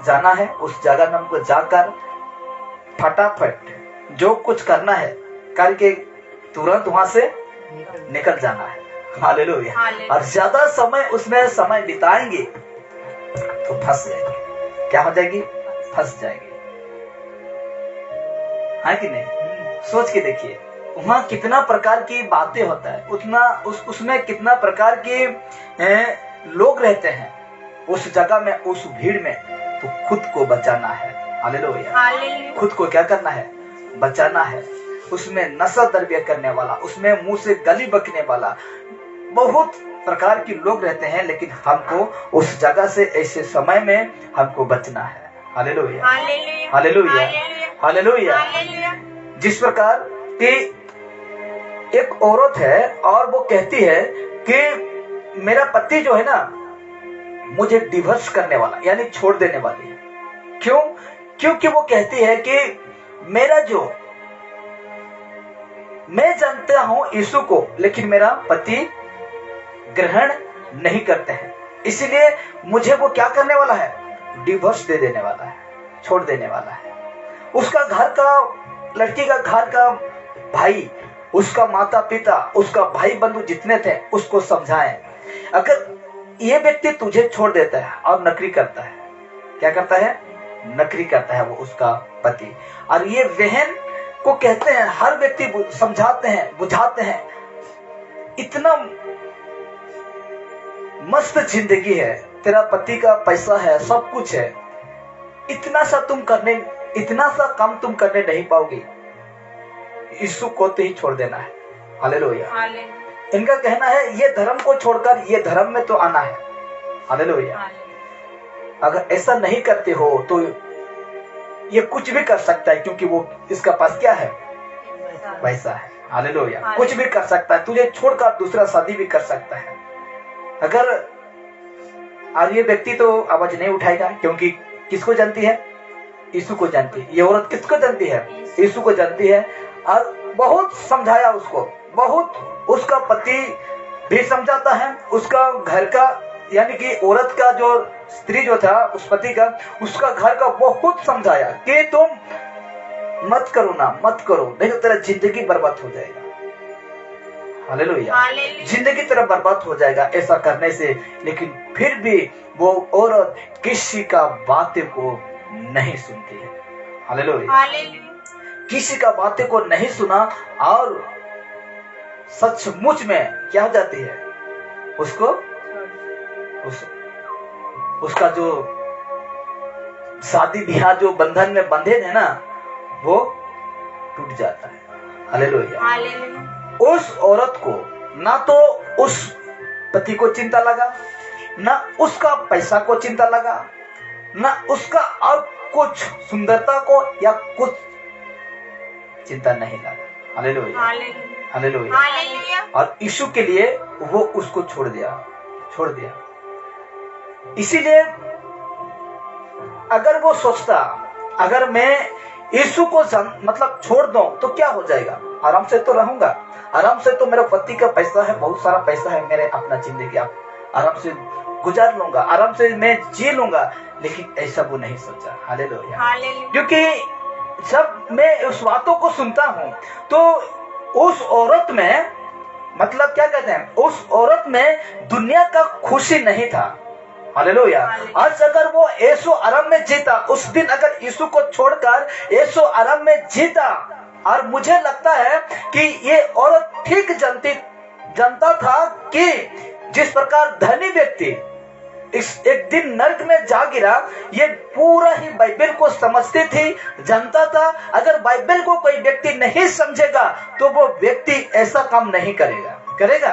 Speaker 1: जाना है। उस जगह में हमको जाकर फटाफट जो कुछ करना है करके तुरंत वहां से निकल जाना है। हालेलुया। और ज्यादा समय उसमें समय बिताएंगे तो फंस जाएंगे। क्या हो जाएगी? फंस जाएंगे। है कि नहीं? सोच के देखिए, वहां कितना प्रकार की बातें होता है, उतना उसमें कितना प्रकार के लोग रहते हैं उस जगह में, उस भीड़ में। तो खुद को बचाना है। हालेलुया। खुद को क्या करना है? बचाना है। उसमें नशा द्रव्य करने वाला, उसमें मुंह से गली बकने वाला बहुत प्रकार के लोग रहते हैं, लेकिन हमको उस जगह से, ऐसे समय में हमको बचना है। हालेलुया। हालेलुया। हालेलुया। जिस प्रकार कि एक औरत है और वो कहती है कि मेरा पति जो है ना, मुझे डिवोर्स करने वाला, यानी छोड़ देने वाली है। क्यों? क्योंकि वो कहती है कि मेरा जो, मैं जानता हूं यीशु को, लेकिन मेरा पति ग्रहण नहीं करते हैं, इसलिए मुझे वो क्या करने वाला है? डिवोर्स दे देने वाला है, छोड़ देने वाला है। उसका घर का, लड़की का घर का भाई, उसका माता पिता, उसका भाई बंधु जितने थे, उसको समझाएं। अगर ये व्यक्ति तुझे छोड़ देता है और नकरी करता है, क्या करता है? नकरी करता है वो उसका पति। और ये बहन को कहते हैं, हर व्यक्ति समझाते हैं, बुझाते हैं, इतना मस्त जिंदगी है, तेरा पति का पैसा है, सब कुछ है, इतना सा कम तुम करने नहीं पाओगे, यीशु को तो ही छोड़ देना है। हालेलुया। इनका कहना है ये धर्म को छोड़कर ये धर्म में तो आना है। हालेलुया। अगर ऐसा नहीं करते हो तो ये कुछ भी कर सकता है, क्योंकि वो इसका पास क्या है? पैसा है। हालेलुया। कुछ भी कर सकता है, तुझे छोड़कर दूसरा शादी भी कर सकता है। अगर और ये व्यक्ति तो आवाज नहीं उठाएगा, क्योंकि किसको जानती है? यीशु को जानती है। ये औरत किसको जानती है? यीशु को जानती है। और बहुत समझाया उसको, बहुत, उसका पति भी समझाता है, उसका घर का, यानी कि औरत का जो स्त्री जो था, उस पति का, उसका घर का बहुत समझाया कि तुम मत करो ना, मत करो, नहीं तो तेरा जिंदगी बर्बाद हो जाएगा। हालेलुया। जिंदगी तेरा बर्बाद हो जाएगा ऐसा करने से। लेकिन फिर भी वो औरत किसी का बातें को नहीं सुनती है। हालेलुया। किसी का बातें को नहीं सुना और सचमुच में क्या हो जाती है? उसको उसका जो शादी ब्याह जो बंधन में बंधे थे ना, वो टूट जाता है। हालेलुया। उस औरत को ना तो उस पति को चिंता लगा, ना उसका पैसा को चिंता लगा, ना उसका और कुछ सुंदरता को या कुछ चिंता नहीं लगा। Hallelujah, hallelujah. और यीशु के लिए वो उसको छोड़ दिया। इसीलिए अगर वो सोचता अगर मैं यीशु को मतलब छोड़ दूं तो क्या हो जाएगा, आराम से तो रहूंगा, आराम से तो मेरा पति का पैसा है, बहुत सारा पैसा है, मेरे अपना जिंदगी आराम से गुजार लूंगा, आराम से मैं जी लूंगा। लेकिन ऐसा वो नहीं सोचा। हालेलुया। क्योंकि जब मैं उस बातों को सुनता हूं तो उस औरत में मतलब क्या कहते हैं, उस औरत में दुनिया का खुशी नहीं था। हालेलुया। आज अगर वो यीशु आराम में जीता, उस दिन अगर यीशु को छोड़कर यीशु आराम में जीता, और मुझे लगता है कि ये औरत ठीक जानता था कि जिस प्रकार धनी व्यक्ति इस एक दिन नरक में जा गिरा, ये पूरा ही बाइबल को समझती थी, जानता था अगर बाइबल को कोई व्यक्ति नहीं समझेगा तो वो व्यक्ति ऐसा काम नहीं करेगा,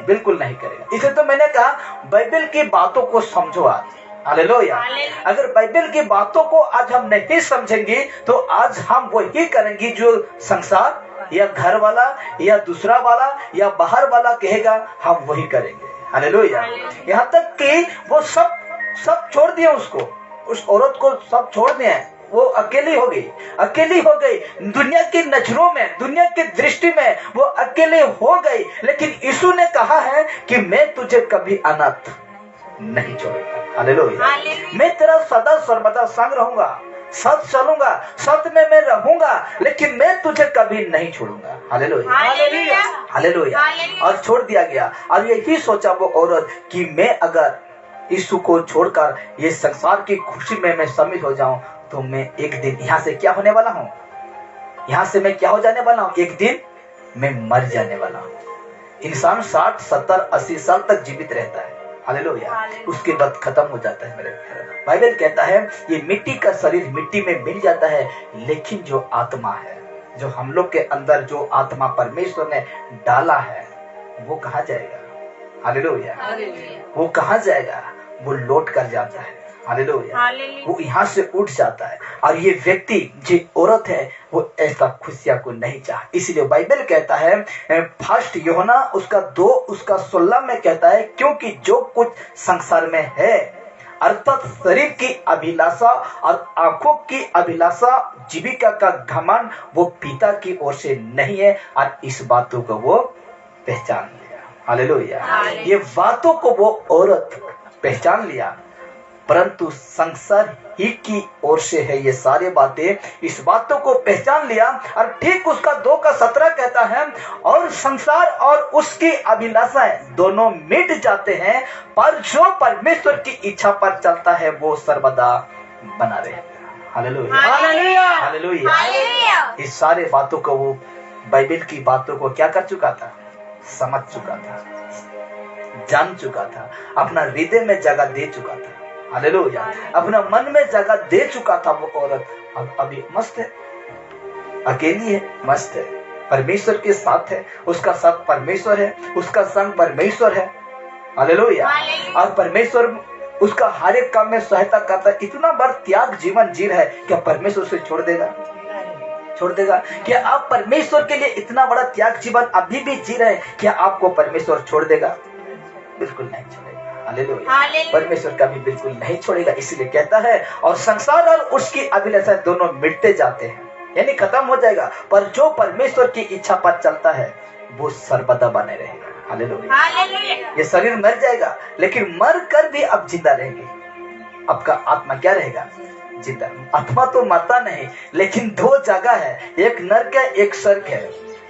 Speaker 1: बिल्कुल नहीं करेगा। इसे तो मैंने कहा बाइबल की बातों को समझो आज। हालेलुया। अगर बाइबल की बातों को आज हम नहीं समझेंगे तो आज हम वही करेंगे जो संसार या घर वाला या दूसरा वाला या बाहर वाला कहेगा, हम वही करेंगे। हालेलुया। यहाँ तक कि वो सब छोड़ दिए, उसको, उस औरत को सब छोड़ दिए, वो अकेली हो गई दुनिया की नजरों में, दुनिया की दृष्टि में वो अकेले हो गई। लेकिन यीशु ने कहा है कि मैं तुझे कभी अनाथ नहीं छोड़ूंगा। हालेलुया। मैं तेरा सदा सर्वदा संग रहूंगा, सच चलूंगा, सत्य में मैं रहूंगा, लेकिन मैं तुझे कभी नहीं छोड़ूंगा। Hallelujah, hallelujah. और छोड़ दिया गया। और यही सोचा वो औरत कि मैं अगर यीशु को छोड़कर ये संसार की खुशी में मैं शामिल हो जाऊं तो मैं एक दिन यहाँ से क्या होने वाला हूँ, यहाँ से मैं क्या हो जाने वाला हूँ, एक दिन मैं मर जाने वाला हूँ। इंसान 60, 70, 80 साल तक जीवित रहता है। हालेलुया। उसके बाद खत्म हो जाता है। मेरे बाइबल कहता है ये मिट्टी का शरीर मिट्टी में मिल जाता है, लेकिन जो आत्मा है, जो हम लोग के अंदर जो आत्मा परमेश्वर ने डाला है, वो कहाँ जाएगा। हालेलुया। वो कहाँ जाएगा, वो लौट कर जाता है। हालेलुया। वो यहाँ से उठ जाता है। और ये व्यक्ति जो औरत है वो ऐसा खुशियां को नहीं चाह, इसलिए बाइबल कहता है फर्स्ट यूहन्ना उसका 2 उसका 16 में कहता है, क्योंकि जो कुछ संसार में है अर्थात शरीर की अभिलाषा और आंखों की अभिलाषा, जीविका का घमंड, वो पिता की ओर से नहीं है। और इस बातों को वो पहचान लिया। हालेलुया। ये बातों को वो औरत पहचान लिया, परंतु संसार ही की ओर से है ये सारी बातें, इस बातों को पहचान लिया। और ठीक उसका 2 का 17 कहता है, और संसार और उसकी अभिलाषाएं दोनों मिट जाते हैं, पर जो परमेश्वर की इच्छा पर चलता है वो सर्वदा बना रहेगा। Hallelujah, hallelujah. इस सारे बातों को वो बाइबल की बातों को क्या कर चुका था, समझ चुका था, जान चुका था, अपना हृदय में जगह दे चुका था। हालेलुया। अपना मन में जगह दे चुका था। वो औरत अब अभी मस्त है, अकेली है, मस्त है, परमेश्वर के साथ है, उसका साथ परमेश्वर है, उसका संग परमेश्वर है। हालेलुया। और परमेश्वर उसका हर एक काम में सहायता करता है। इतना बड़ा त्याग जीवन जी रहा है, क्या परमेश्वर से छोड़ देगा? क्या आप परमेश्वर के लिए इतना बड़ा त्याग जीवन अभी भी जी रहे हैं, क्या आपको परमेश्वर छोड़ देगा? बिल्कुल नहीं छोड़ेगा। हालेलुया। परमेश्वर कभी बिल्कुल नहीं छोड़ेगा। इसलिए कहता है, और संसार और उसकी अभिलाषा दोनों मिटते जाते हैं, यानी खत्म हो जाएगा, पर जो परमेश्वर की इच्छा पर चलता है वो सर्वदा बने रहेगा। हालेलुया। ये शरीर मर जाएगा, लेकिन मर कर भी अब जिंदा रहेंगे। आपका आत्मा क्या रहेगा, जिंदा। आत्मा तो मरता नहीं, लेकिन 2 जगह है, एक नरक है, एक स्वर्ग है।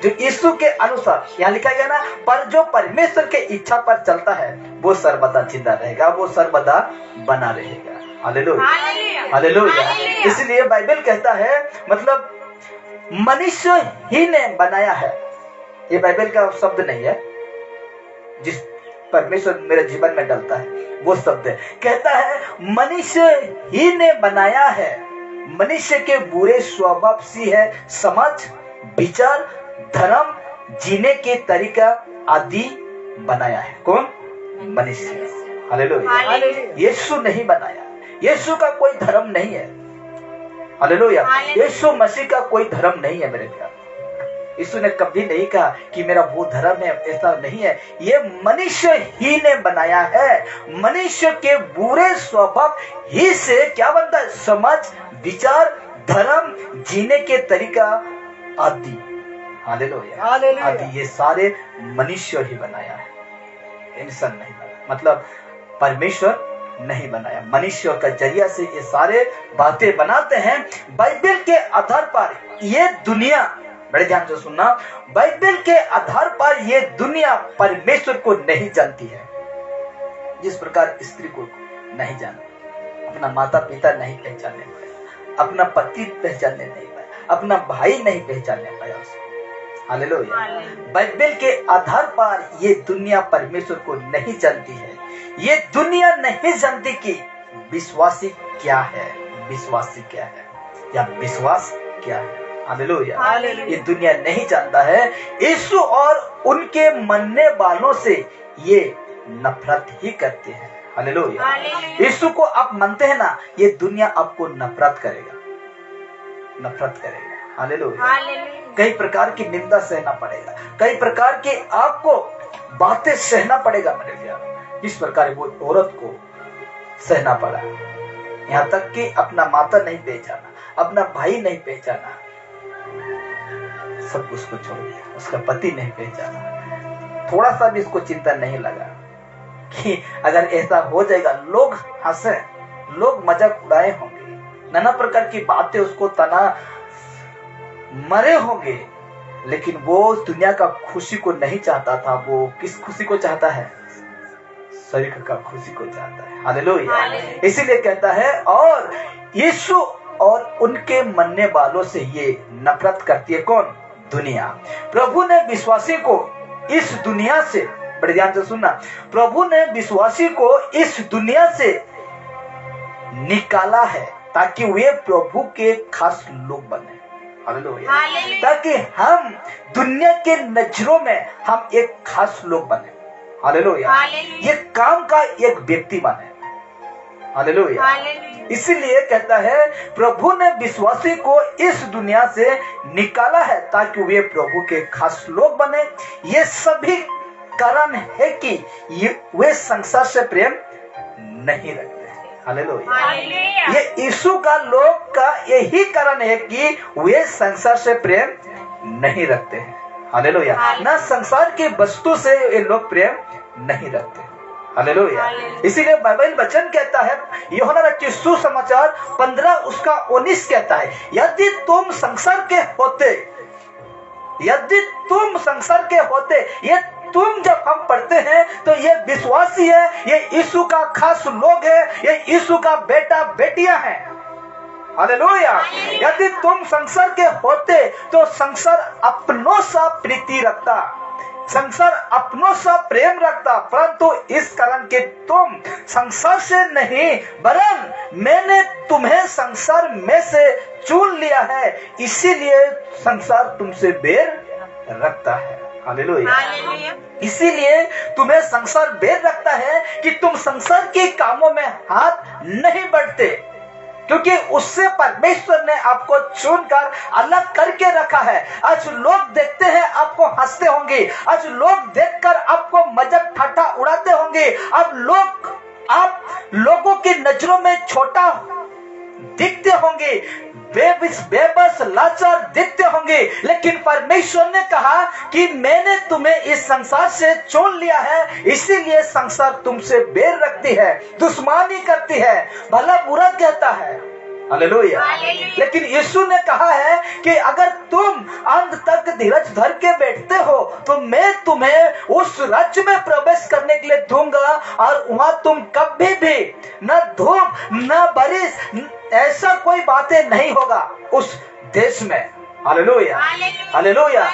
Speaker 1: जो यीशु के अनुसार यहाँ लिखा गया ना, पर जो परमेश्वर के इच्छा पर चलता है वो सर्वदा जिंदा रहेगा, वो सर्वदा बना रहेगा। Hallelujah, hallelujah. इसलिए बाइबल कहता है, मतलब मनुष्य ही ने बनाया है, ये बाइबल का शब्द नहीं है, जिस परमेश्वर मेरे जीवन में डालता है वो शब्द है। कहता है मनुष्य ही ने बनाया है, मनुष्य के बुरे स्वभाव सी है, समझ, विचार, धर्म, जीने के तरीका आदि बनाया है। कौन? मनुष्य। हालेलुया। यीशु नहीं बनाया, यीशु का कोई धर्म नहीं है, हालेलुया। यीशु मसीह का कोई धर्म नहीं है मेरे प्यार। यीशु ने कभी नहीं कहा कि मेरा वो धर्म है, ऐसा नहीं है। ये मनुष्य ही ने बनाया है। मनुष्य के बुरे स्वभाव ही से क्या बनता है? समझ, विचार, धर्म, जीने के तरीका आदि। हालेलुया। आदि ये सारे मनुष्य ही बनाया है, इंसान नहीं बनाया। मतलब परमेश्वर नहीं बनाया, मनुष्य का जरिया से ये सारे बातें बनाते हैं। बाइबल के आधार पर ये दुनिया, बड़े ध्यान से सुनना, बाइबल के आधार पर ये दुनिया परमेश्वर को नहीं जानती है। जिस प्रकार स्त्री को नहीं जानती, अपना माता पिता नहीं पहचानने पाया, अपना पति पहचानने नहीं पाया, अपना भाई नहीं पहचानने पाया उसको। हालेलुया। बाइबल के आधार पर ये दुनिया परमेश्वर को नहीं जानती है। ये दुनिया नहीं जानती कि विश्वासी क्या है, विश्वासी क्या है, या विश्वास क्या है। हालेलुया। ये दुनिया नहीं जानता है। यीशु और उनके मानने वालों से ये नफरत ही करते हैं। हालेलुया। यीशु को आप मानते हैं ना, ये दुनिया आपको नफरत करेगा, नफरत करेगा। हालेलुया। कई प्रकार की निंदा सहना पड़ेगा, कई प्रकार के आपको बातें सहना पड़ेगा मेरे प्यार। जिस प्रकार वो औरत को सहना पड़ा, यहाँ तक कि अपना माता नहीं पहचाना, अपना भाई नहीं पहचाना, सब उसको छोड़ दिया, उसका पति नहीं पहचाना। थोड़ा सा भी इसको चिंता नहीं लगा कि अगर ऐसा हो जाएगा, लोग हंसे, लोग मजाक उड़ाए होंगे, नाना प्रकार की बातें उसको तना मरे होंगे, लेकिन वो दुनिया का खुशी को नहीं चाहता था। वो किस खुशी को चाहता है? शरीर का खुशी को चाहता है। हालेलुया। इसीलिए कहता है, और यीशु और उनके मानने वालों से ये नफरत करती है। कौन? दुनिया। प्रभु ने विश्वासी को इस दुनिया से, बड़े ध्यान से सुनना, प्रभु ने विश्वासी को इस दुनिया से निकाला है ताकि वे प्रभु के खास लोग बने। हालेलुया। ताकि हम दुनिया के नजरों में हम एक खास लोग बने। हालेलुया। ये काम का एक व्यक्ति बने। हालेलुया। इसीलिए कहता है, प्रभु ने विश्वासी को इस दुनिया से निकाला है ताकि वे प्रभु के खास लोग बने। ये सभी कारण है कि वे संसार से प्रेम नहीं रखते। हालेलुया। ये यीशु का लोग का यही कारण है कि वे संसार से प्रेम नहीं रखते हैं। हालेलुया। ना संसार की वस्तु से ये लोग प्रेम नहीं रखते। हालेलुया। इसीलिए बाइबल वचन कहता है, यूहन्ना रचित सुसमाचार 15:19 कहता है, यदि तुम संसार के होते, यदि तुम संसार के होते, ये तुम जब हम पढ़ते हैं तो ये विश्वासी है, ये यीशु का खास लोग है, ये यीशु का बेटा बेटियां हैं। हालेलुया। यदि तुम संसार के होते तो संसार अपनों सा प्रीति रखता, संसार अपनों सा प्रेम रखता, परंतु इस कारण के तुम संसार से नहीं, वरन मैंने तुम्हें संसार में से चुन लिया है, इसीलिए संसार तुमसे बैर रखता है। हालेलुया। इसीलिए तुम्हें संसार बैर रखता है कि तुम संसार के कामों में हाथ नहीं बढ़ते, क्योंकि उससे परमेश्वर ने आपको चुनकर अलग करके रखा है। आज लोग देखते हैं आपको हंसते होंगे, आज लोग देखकर आपको मजाक ठाठा उड़ाते होंगे, अब आप लोगों की नजरों में छोटा दिखते होंगे, बेबस लाचार दिखते होंगे, लेकिन परमेश्वर ने कहा कि मैंने तुम्हें इस संसार से चुन लिया है, इसीलिए संसार तुमसे बैर रखती है, दुश्मनी करती है, भला बुरा कहता है। हालेलुया। लेकिन यीशु ने कहा है कि अगर तुम अंत तक धीरज धर के बैठते हो तो मैं तुम्हें उस राज्य में प्रवेश करने के लिए दूंगा, और वहां तुम कभी भी न धूप न बारिश, ऐसा कोई बातें नहीं होगा उस देश में। हालेलुया। हालेलुया।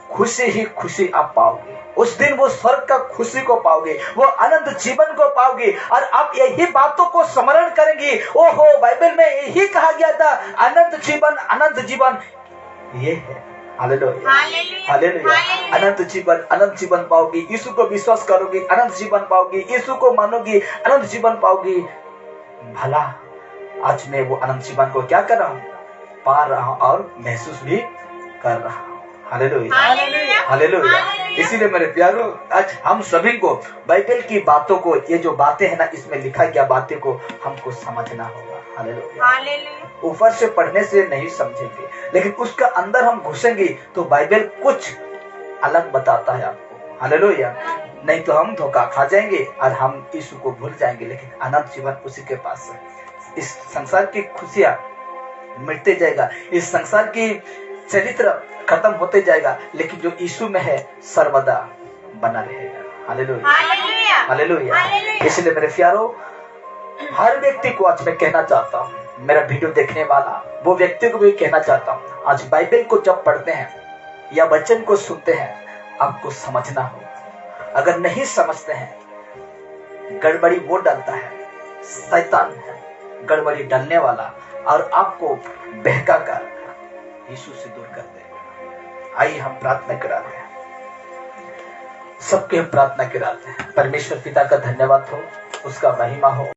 Speaker 1: खुशी ही खुशी आप पाओगे उस दिन, वो स्वर्ग का खुशी को पाओगे, वो अनंत जीवन को पाओगे, और आप यही बातों को स्मरण करेंगे। ओहो, बाइबल में यही कहा गया था, अनंत जीवन, अनंत जीवन ये है। हालेलुया। हालेलुया। अनंत जीवन पाओगे, यीशु को विश्वास करोगे, अनंत जीवन पाओगे, यीशु को मानोगे, अनंत जीवन पाओगे। भला आज मैं वो अनंत जीवन को क्या कर रहा हूँ, पा रहा हूँ और महसूस भी कर रहा हूँ। Hallelujah, hallelujah. इसीलिए मेरे प्यारों, आज हम सभी को बाइबल की बातों को, ये जो बातें हैं ना, इसमें लिखा गया बातें को हमको समझना होगा। हालेलुया। ऊपर से पढ़ने से नहीं समझेंगे, लेकिन उसका अंदर हम घुसेंगे तो बाइबल कुछ अलग बताता है आपको। हालेलुया। नहीं तो हम धोखा खा जाएंगे और हम यीशु को भूल जाएंगे, लेकिन अनंत जीवन उसी के पास है। इस संसार की खुशियां मिटते जाएगा, इस संसार की चरित्र खत्म होते जाएगा, लेकिन जो यीशु में है सर्वदा बना रहेगा। Hallelujah, hallelujah. इसलिए मेरे प्यारों, हर व्यक्ति को आज मैं कहना चाहता हूँ, मेरा वीडियो देखने वाला वो व्यक्ति को भी कहना चाहता हूँ, आज बाइबल को जब पढ़ते हैं या वचन को सुनते हैं, आपको समझना होगा। अगर नहीं समझते हैं, गड़बड़ी वो डालता है, शैतान है गड़बड़ी डालने वाला, और आपको बहका कर यीशु से दूर कर देगा। आइए हम प्रार्थना कराते हैं, सबके हम प्रार्थना कराते हैं। परमेश्वर पिता का धन्यवाद हो, उसका महिमा हो।